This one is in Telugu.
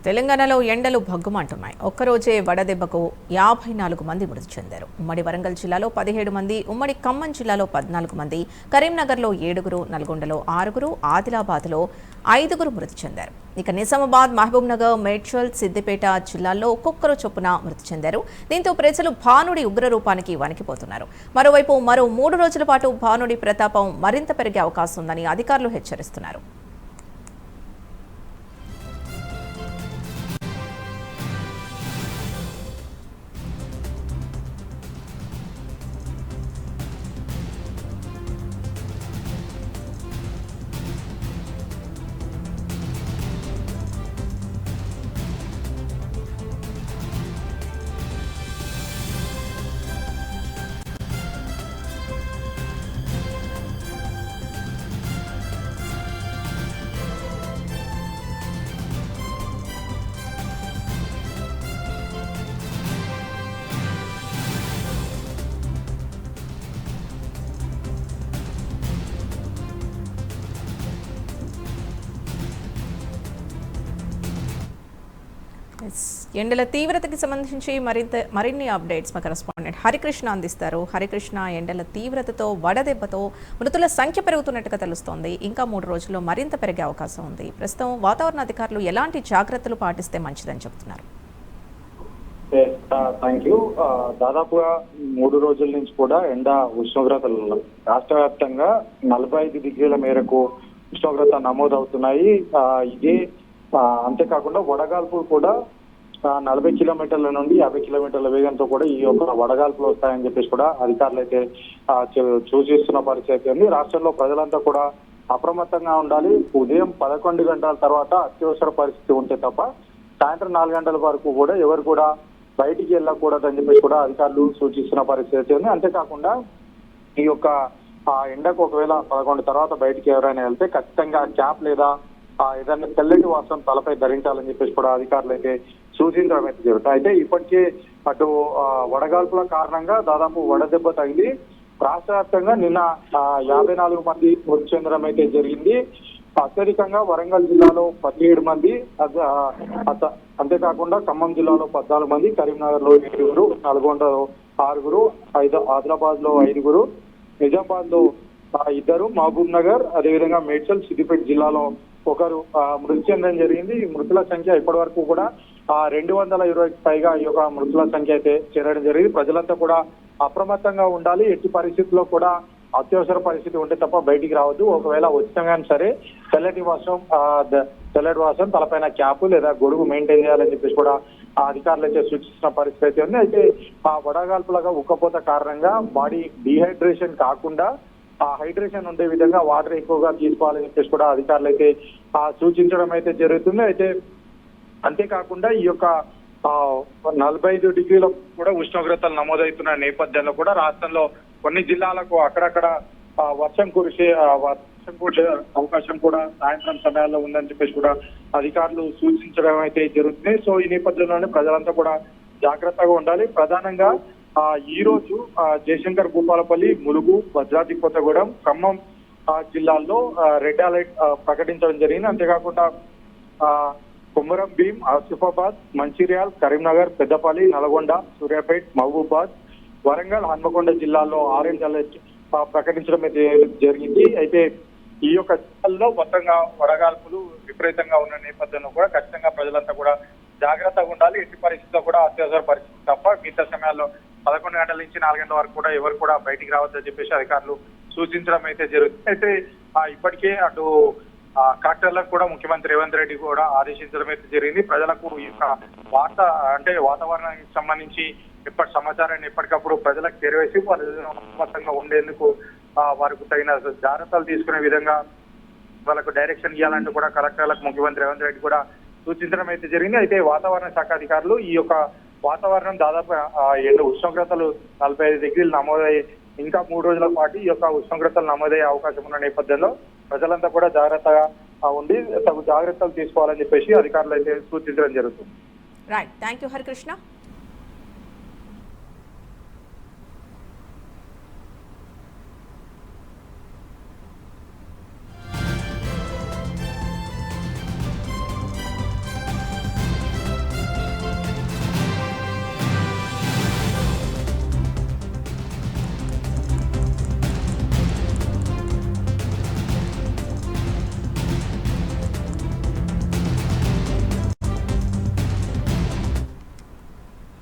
తెలంగాణలో ఎండలు భగ్గుమంటున్నాయి. ఒక్కరోజే వడదెబ్బకు 54 మంది మృతి చెందారు. ఉమ్మడి వరంగల్ జిల్లాలో 17 మంది, ఉమ్మడి ఖమ్మం జిల్లాలో 14 మంది, కరీంనగర్లో 7, నల్గొండలో 6, ఆదిలాబాద్లో 5 మృతి చెందారు. ఇక నిజామాబాద్, మహబూబ్నగర్, మేడ్చల్, సిద్దిపేట జిల్లాల్లో ఒక్కొక్కరు చొప్పున మృతి చెందారు. దీంతో ప్రజలు భానుడి ఉగ్రరూపానికి వణికిపోతున్నారు. మరోవైపు మరో 3 రోజుల పాటు భానుడి ప్రతాపం మరింత పెరిగే అవకాశం ఉందని అధికారులు హెచ్చరిస్తున్నారు. ఎండల తీవ్రతకి సంబంధించి మరిన్ని అప్డేట్స్ మా కరెస్పాండెంట్ హరికృష్ణ అందిస్తారు. హరికృష్ణ, ఎండల తీవ్రతతో వడదెబ్బతో మృతుల సంఖ్య పెరుగుతున్నట్టుగా తెలుస్తోంది. ఇంకా 3 రోజుల్లో మరింత పెరిగే అవకాశం ఉంది. ప్రస్తుతం వాతావరణ అధికారులు ఎలాంటి జాగ్రత్తలు పాటిస్తే మంచిదని చెబుతున్నారు? Thank you. దాదాపుగా 3 రోజుల నుంచి కూడా ఎండ ఉష్ణోగ్రతలు రాష్ట్ర వ్యాప్తంగా 45 డిగ్రీల మేరకు ఉష్ణోగ్రత నమోదవుతున్నాయి. ఇదే అంతేకాకుండా వడగాల్పులు కూడా 40 కిలోమీటర్ల నుండి 50 కిలోమీటర్ల వేగంతో కూడా ఈ యొక్క వడగాల్పులు వస్తాయని చెప్పేసి కూడా అధికారులు అయితే సూచిస్తున్న పరిస్థితి ఉంది. రాష్ట్రంలో ప్రజలంతా కూడా అప్రమత్తంగా ఉండాలి. ఉదయం 11 గంటల తర్వాత అత్యవసర పరిస్థితి ఉంటే తప్ప సాయంత్రం 4 గంటల వరకు కూడా ఎవరు కూడా బయటికి వెళ్ళకూడదని చెప్పేసి కూడా అధికారులు సూచిస్తున్న పరిస్థితి ఉంది. అంతేకాకుండా ఈ యొక్క ఎండకు ఒకవేళ 11 తర్వాత బయటికి ఎవరైనా వెళ్తే ఖచ్చితంగా క్యాప్ లేదా ఏదైనా తెల్లటి వస్త్రం తలపై ధరించాలని చెప్పేసి కూడా అధికారులు అయితే సూచించడం అయితే జరుగుతుంది. అయితే ఇప్పటికే అటు వడగాల్పుల కారణంగా దాదాపు వడదెబ్బ తగిలి రాష్ట్ర వ్యాప్తంగా నిన్న 54 మంది మృతి చెందడం అయితే జరిగింది. అత్యధికంగా వరంగల్ జిల్లాలో 17 మంది, అంతేకాకుండా ఖమ్మం జిల్లాలో 14 మంది, కరీంనగర్ లో 7, నల్గొండలో 6, ఆదిలాబాద్ లో 5, నిజామాబాద్ లో 2, మహబూబ్ నగర్, అదేవిధంగా మేడ్చల్, సిద్దిపేట జిల్లాలో 1 మృతి చెందడం జరిగింది. ఈ మృతుల సంఖ్య ఇప్పటి వరకు కూడా 220కి పైగా ఈ యొక్క మృతుల సంఖ్య అయితే చేరడం జరిగింది. ప్రజలంతా కూడా అప్రమత్తంగా ఉండాలి. ఎట్టి పరిస్థితుల్లో కూడా అత్యవసర పరిస్థితి ఉంటే తప్ప బయటికి రావద్దు. ఒకవేళ వచ్చినా సరే తెల్లటి వాసం తలపైన క్యాప్ లేదా గొడుగు మెయింటైన్ చేయాలని చెప్పేసి కూడా అధికారులు అయితే సూచిస్తున్న పరిస్థితి ఉంది. అయితే వడగాల్పులుగా ఉక్కపోత కారణంగా బాడీ డిహైడ్రేషన్ కాకుండా హైడ్రేషన్ ఉండే విధంగా వాటర్ ఎక్కువగా తీసుకోవాలని చెప్పేసి కూడా అధికారులు అయితే సూచించడం అయితే జరుగుతుంది. అయితే అంతేకాకుండా ఈ యొక్క 45 డిగ్రీల కూడా ఉష్ణోగ్రతలు నమోదవుతున్న నేపథ్యంలో కూడా రాష్ట్రంలో కొన్ని జిల్లాలకు అక్కడక్కడ వర్షం కురిసే అవకాశం కూడా సాయంత్రం సమయాల్లో ఉందని చెప్పేసి కూడా అధికారులు సూచించడం అయితే జరుగుతుంది. సో ఈ నేపథ్యంలోనే ప్రజలంతా కూడా జాగ్రత్తగా ఉండాలి. ప్రధానంగా ఈ రోజు జయశంకర్, భూపాలపల్లి, ములుగు, భద్రాద్రి కొత్తగూడెం, ఖమ్మం జిల్లాల్లో రెడ్ అలర్ట్ ప్రకటించడం జరిగింది. అంతేకాకుండా కొమరం భీం, ఆసిఫాబాద్, మంచిర్యాల్, కరీంనగర్, పెద్దపల్లి, నల్గొండ, సూర్యాపేట, మహబూబాద్, వరంగల్, హన్మకొండ జిల్లాల్లో ఆరెంజ్ అలర్ట్ ప్రకటించడం అయితే జరిగింది. అయితే ఈ యొక్క జిల్లాల్లో మొత్తంగా వడగాల్పులు విపరీతంగా ఉన్న నేపథ్యంలో కూడా ఖచ్చితంగా ప్రజలంతా కూడా జాగ్రత్తగా ఉండాలి. ఎట్టి పరిస్థితుల్లో కూడా అత్యవసర పరిస్థితి తప్ప మిగతా సమయాల్లో 11 గంటల నుంచి 4 గంటల వరకు కూడా ఎవరు కూడా బయటికి రావద్దని చెప్పేసి అధికారులు సూచించడం అయితే జరుగుతుంది. అయితే ఇప్పటికే అటు కలెక్టర్లకు కూడా ముఖ్యమంత్రి రేవంత్ రెడ్డి కూడా ఆదేశించడం అయితే జరిగింది. ప్రజలకు ఈ యొక్క వాతావరణానికి సంబంధించి సమాచారాన్ని ఎప్పటికప్పుడు ప్రజలకు చేరవేసి అప్రమత్తంగా ఉండేందుకు వారికి తగిన జాగ్రత్తలు తీసుకునే విధంగా వాళ్ళకు డైరెక్షన్ ఇవ్వాలంటూ కూడా కలెక్టర్లకు ముఖ్యమంత్రి రేవంత్ రెడ్డి కూడా సూచించడం అయితే జరిగింది. అయితే వాతావరణ శాఖ అధికారులు ఈ యొక్క వాతావరణం దాదాపు ఉష్ణోగ్రతలు 45 డిగ్రీలు నమోదయ్యి ఇంకా 3 రోజుల పాటు ఈ యొక్క ఉష్ణోగ్రతలు నమోదయ్యే అవకాశం ఉన్న నేపథ్యంలో ప్రజలంతా కూడా జాగ్రత్తగా ఉండి తగు జాగ్రత్తలు తీసుకోవాలని చెప్పేసి అధికారులు అయితే సూచించడం జరుగుతుంది. Right, thank you Harikrishna.